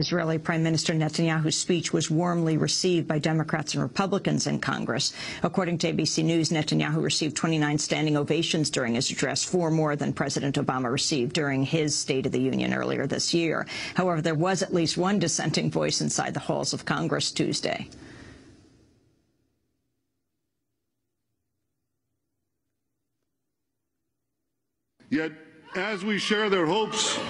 Israeli Prime Minister Netanyahu's speech was warmly received by Democrats and Republicans in Congress. According to ABC News, Netanyahu received 29 standing ovations during his address, 4 more than President Obama received during his State of the Union earlier this year. However, there was at least one dissenting voice inside the halls of Congress Tuesday. Yet, as we share their hopes,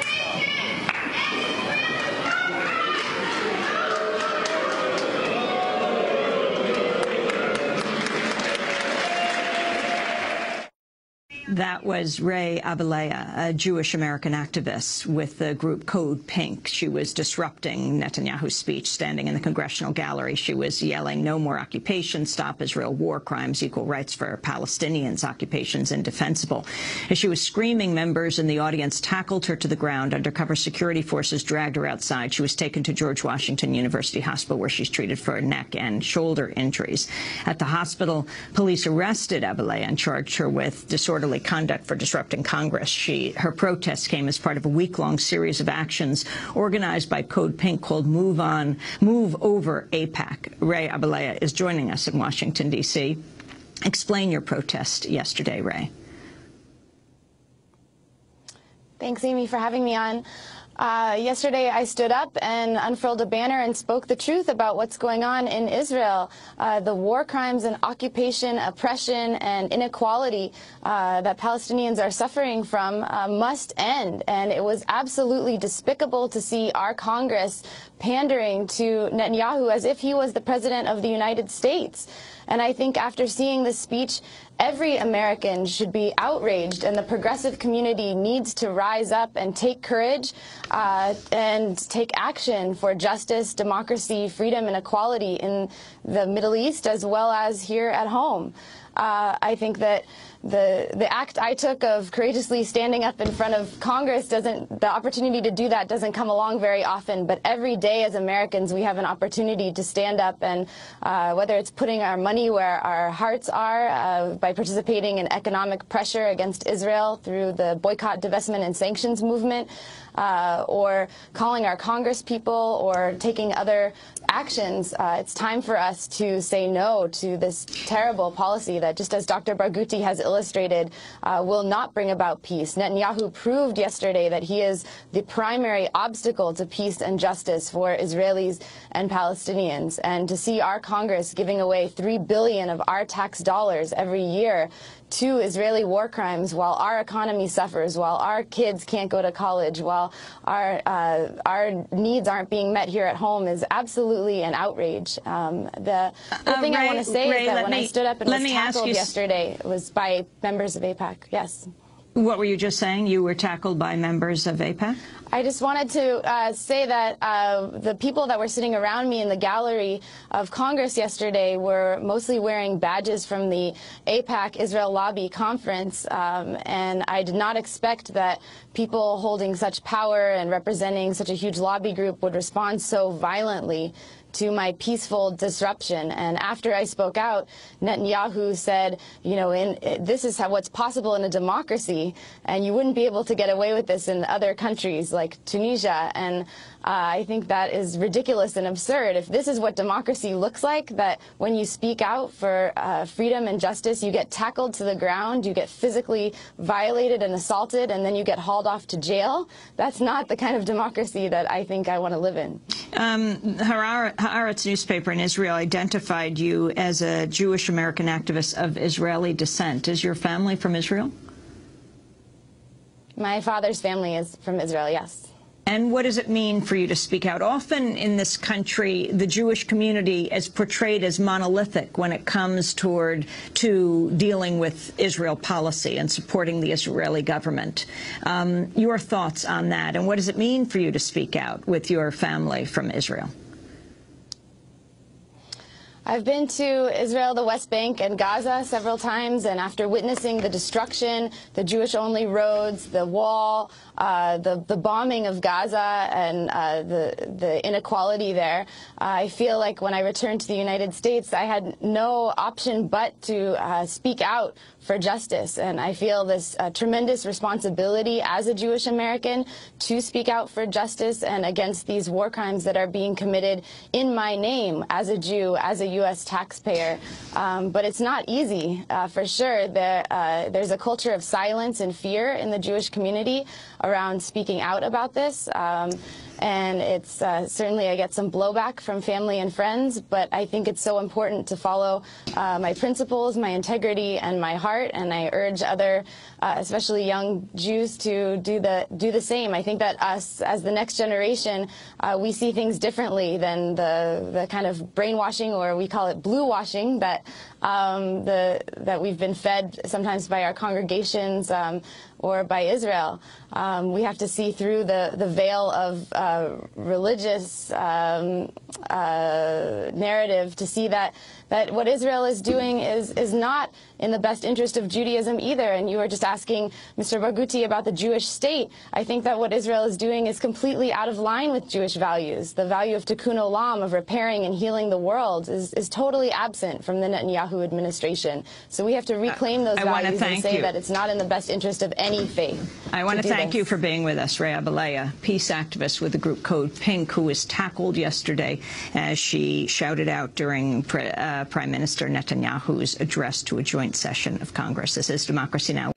That was Ray Abeleya, a Jewish-American activist with the group Code Pink. She was disrupting Netanyahu's speech, standing in the congressional gallery. She was yelling, "No more occupation, stop Israel war crimes, equal rights for Palestinians, occupations indefensible." As she was screaming, members in the audience tackled her to the ground. Undercover security forces dragged her outside. She was taken to George Washington University Hospital, where she's treated for neck and shoulder injuries. At the hospital, police arrested Abeleya and charged her with disorderly conduct for disrupting Congress. Her protest came as part of a week-long series of actions organized by Code Pink called Move Over AIPAC. Ray Abeleya is joining us in Washington, D.C. Explain your protest yesterday, Ray. Thanks, Amy, for having me on. Yesterday, I stood up and unfurled a banner and spoke the truth about what's going on in Israel. The war crimes and occupation, oppression, and inequality that Palestinians are suffering from must end. And it was absolutely despicable to see our Congress pandering to Netanyahu as if he was the president of the United States. And I think after seeing this speech, every American should be outraged, and the progressive community needs to rise up and take courage and take action for justice, democracy, freedom, and equality in the Middle East as well as here at home. I think that the act I took of courageously standing up in front of Congress the opportunity to do that doesn't come along very often, but every day as Americans we have an opportunity to stand up, and whether it's putting our money where our hearts are by participating in economic pressure against Israel through the boycott, divestment, and sanctions movement, or calling our Congress people or taking other actions, it's time for us to say no to this terrible policy that, just as Dr. Barghouti has illustrated, will not bring about peace. Netanyahu proved yesterday that he is the primary obstacle to peace and justice for Israelis and Palestinians. And to see our Congress giving away $3 billion of our tax dollars every year to Israeli war crimes while our economy suffers, while our kids can't go to college, while our needs aren't being met here at home is absolutely an outrage. The thing I want to say is that when I stood up and was tackled yesterday, it was by members of AIPAC. Yes. What were you just saying? You were tackled by members of AIPAC? I just wanted to say that the people that were sitting around me in the gallery of Congress yesterday were mostly wearing badges from the AIPAC Israel Lobby Conference, and I did not expect that people holding such power and representing such a huge lobby group would respond so violently to my peaceful disruption. And after I spoke out, Netanyahu said, you know, this is what's possible in a democracy, and you wouldn't be able to get away with this in other countries like Tunisia. And I think that is ridiculous and absurd. If this is what democracy looks like, that when you speak out for freedom and justice, you get tackled to the ground, you get physically violated and assaulted, and then you get hauled off to jail, that's not the kind of democracy that I think I want to live in. Haaretz newspaper in Israel identified you as a Jewish-American activist of Israeli descent. Is your family from Israel? My father's family is from Israel, yes. And what does it mean for you to speak out? Often in this country, the Jewish community is portrayed as monolithic when it comes to dealing with Israel policy and supporting the Israeli government. Your thoughts on that, and what does it mean for you to speak out with your family from Israel? I've been to Israel, the West Bank, and Gaza several times, and after witnessing the destruction, the Jewish-only roads, the wall, the bombing of Gaza, and the inequality there, I feel like when I returned to the United States, I had no option but to speak out for justice. And I feel this tremendous responsibility as a Jewish American to speak out for justice and against these war crimes that are being committed in my name as a Jew, as a U.S. taxpayer. But it's not easy, for sure. There's a culture of silence and fear in the Jewish community around speaking out about this. And it's certainly I get some blowback from family and friends, but I think it's so important to follow my principles, my integrity, and my heart. And I urge other, especially young Jews, to do the same. I think that us, as the next generation, we see things differently than the kind of brainwashing, or we call it blue washing, that that we've been fed sometimes by our congregations or by Israel. We have to see through the veil of religious narrative to see that what Israel is doing is not in the best interest of Judaism either. And you were just asking Mr. Barghouti about the Jewish state. I think that what Israel is doing is completely out of line with Jewish values. The value of tikkun olam, of repairing and healing the world, is totally absent from the Netanyahu administration. So we have to reclaim those values and say that it's not in the best interest of any faith. I want to thank you for being with us, Ray Abelaya, peace activist with the group Code Pink, who was tackled yesterday as she shouted out during Prime Minister Netanyahu's address to a joint session of Congress. This is Democracy Now!